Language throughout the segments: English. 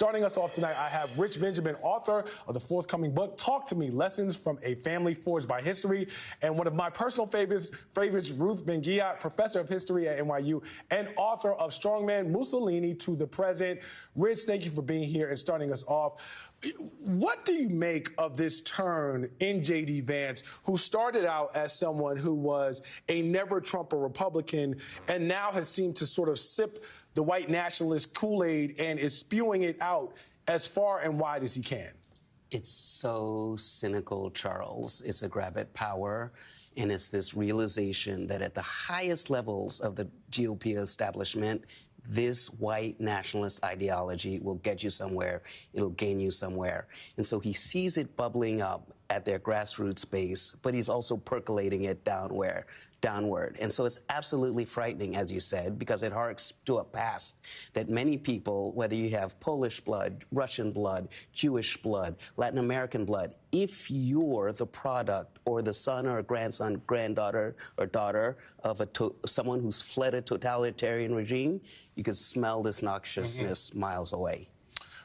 Starting us off tonight, I have Rich Benjamin, author of the forthcoming book, Talk to Me, Lessons from a Family Forged by History, and one of my personal favorites, Ruth Ben-Ghiat, professor of history at NYU and author of Strongman Mussolini to the Present. Rich, thank you for being here and starting us off. What do you make of this turn in JD Vance, who started out as someone who was a never-Trumper Republican and now has seemed to sort of sip the white nationalist Kool-Aid and is spewing it out as far and wide as he can? It's so cynical, Charles. It's a grab at power, and it's this realization that at the highest levels of the GOP establishment, this white nationalist ideology will get you somewhere. It'll gain you somewhere. And so he sees it bubbling up at their grassroots base, but he's also percolating it downward. And so it's absolutely frightening, as you said, because it harks to a past that many people, whether you have Polish blood, Russian blood, Jewish blood, Latin American blood, if you're the product or the son or grandson, granddaughter or daughter of someone who's fled a totalitarian regime, you can smell this noxiousness miles away.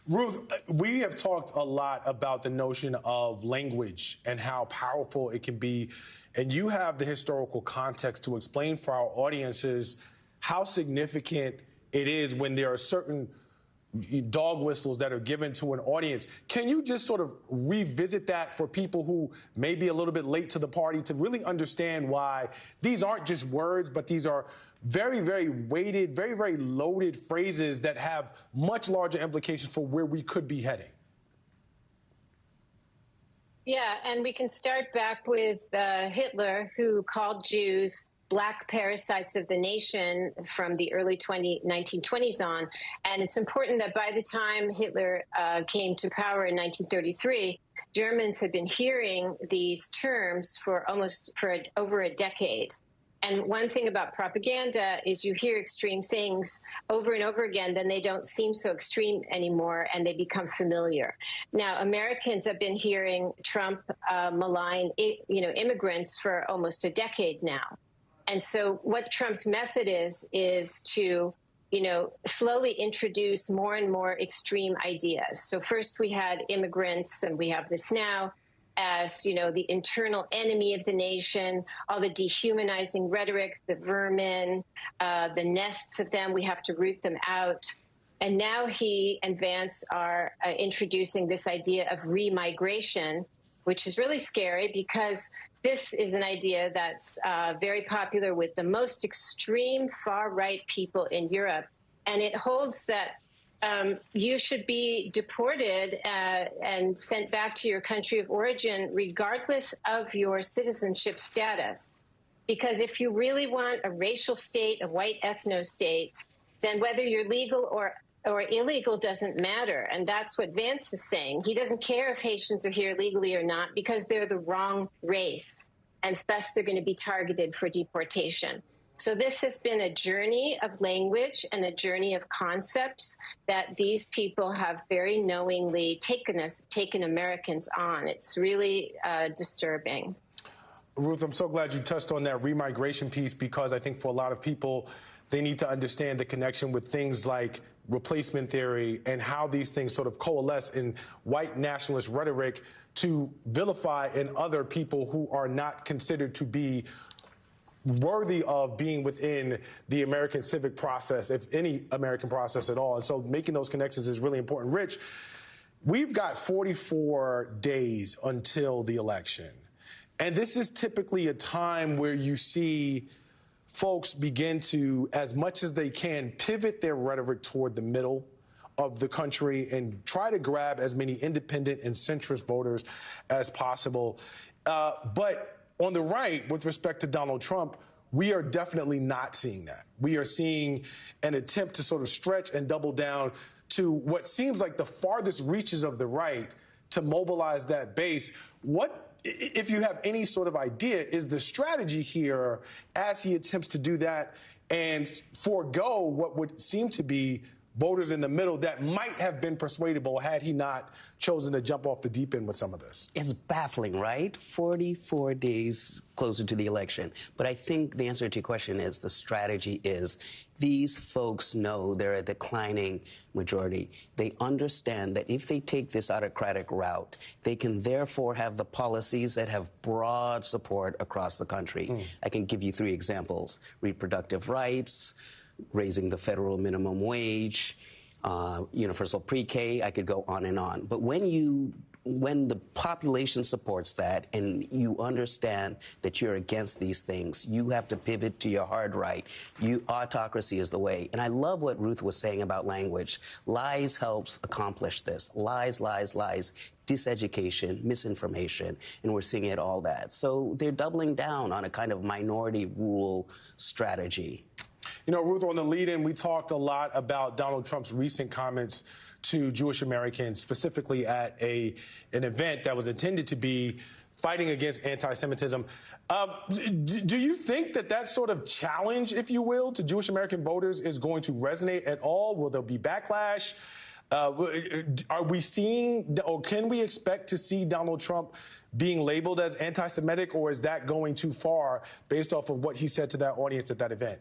Ruth, we have talked a lot about the notion of language and how powerful it can be. And you have the historical context to explain for our audiences how significant it is when there are certain dog whistles that are given to an audience. Can you just sort of revisit that for people who may be a little bit late to the party to really understand why these aren't just words, but these are very, very weighted, very, very loaded phrases that have much larger implications for where we could be heading? Yeah, and we can start back with Hitler, who called Jews black parasites of the nation from the early 1920s on. And it's important that by the time Hitler came to power in 1933, Germans had been hearing these terms for over a decade. And one thing about propaganda is you hear extreme things over and over again, then they don't seem so extreme anymore, and they become familiar. Now, Americans have been hearing Trump malign, immigrants for almost a decade now. And so what Trump's method is to, slowly introduce more and more extreme ideas. So first we had immigrants, and we have this now, as, the internal enemy of the nation, all the dehumanizing rhetoric, the vermin, the nests of them, we have to root them out. And now he and Vance are introducing this idea of remigration, which is really scary because this is an idea that's very popular with the most extreme far-right people in Europe. And it holds that you should be deported and sent back to your country of origin, regardless of your citizenship status. Because if you really want a racial state, a white ethno-state, then whether you're legal or illegal doesn't matter. And that's what Vance is saying. He doesn't care if Haitians are here legally or not because they're the wrong race, and thus they're going to be targeted for deportation. So this has been a journey of language and a journey of concepts that these people have very knowingly taken Americans on. It's really disturbing. Ruth, I'm so glad you touched on that remigration piece, because I think for a lot of people, they need to understand the connection with things like replacement theory and how these things sort of coalesce in white nationalist rhetoric to vilify in other people who are not considered to be worthy of being within the American civic process, if any American process at all. And so making those connections is really important. Rich, we've got 44 days until the election. And this is typically a time where you see folks begin to, as much as they can, pivot their rhetoric toward the middle of the country and try to grab as many independent and centrist voters as possible. But on the right, with respect to Donald Trump, we are definitely not seeing that. We are seeing an attempt to sort of stretch and double down to what seems like the farthest reaches of the right to mobilize that base. What, if you have any sort of idea, is the strategy here as he attempts to do that and forego what would seem to be voters in the middle that might have been persuadable had he not chosen to jump off the deep end with some of this. It's baffling, right? 44 days closer to the election. But I think the answer to your question is the strategy is these folks know they're a declining majority. They understand that if they take this autocratic route, they can therefore have the policies that have broad support across the country. I can give you 3 examples: reproductive rights, raising the federal minimum wage, universal pre-K. I could go on and on. But when the population supports that and you understand that you're against these things, you have to pivot to your hard right. Autocracy is the way. And I love what Ruth was saying about language. Lies helps accomplish this. Lies, lies, lies. Diseducation, misinformation, and we're seeing it all that. So they're doubling down on a kind of minority rule strategy. You know, Ruth, on the lead-in, we talked a lot about Donald Trump's recent comments to Jewish Americans, specifically at an event that was intended to be fighting against anti-Semitism. Do you think that sort of challenge, if you will, to Jewish American voters is going to resonate at all? Will there be backlash? Are we seeing, or can we expect to see Donald Trump being labeled as anti-Semitic, or is that going too far based off of what he said to that audience at that event?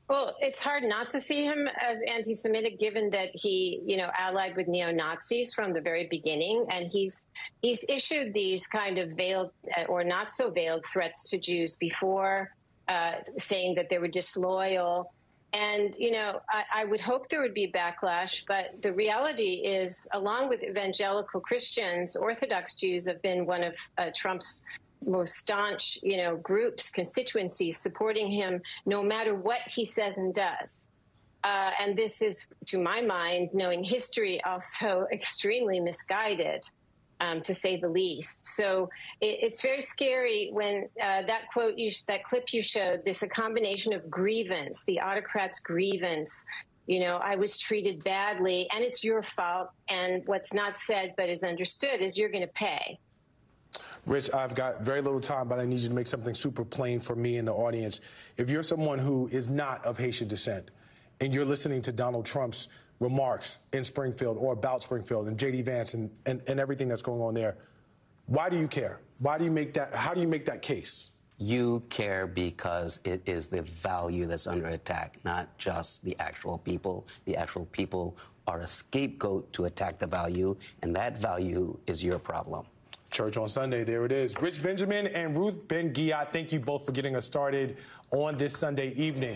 Well, it's hard not to see him as anti-Semitic, given that he, allied with neo-Nazis from the very beginning, and he's issued these kind of veiled or not so veiled threats to Jews before, saying that they were disloyal. And, I would hope there would be backlash, but the reality is, along with evangelical Christians, Orthodox Jews have been one of Trump's most staunch, groups, constituencies supporting him no matter what he says and does. And this is, to my mind, knowing history, also extremely misguided, to say the least. So it's very scary when that clip you showed, a combination of grievance, the autocrat's grievance. I was treated badly and it's your fault. And what's not said but is understood is you're going to pay. Rich, I've got very little time, but I need you to make something super plain for me and the audience. If you're someone who is not of Haitian descent and you're listening to Donald Trump's remarks in Springfield or about Springfield and JD Vance and everything that's going on there, why do you care? Why do you make that? How do you make that case? You care because it is the value that's under attack, not just the actual people. The actual people are a scapegoat to attack the value, and that value is your problem. Church on Sunday, there it is. Rich Benjamin and Ruth Ben-Ghiat, thank you both for getting us started on this Sunday evening.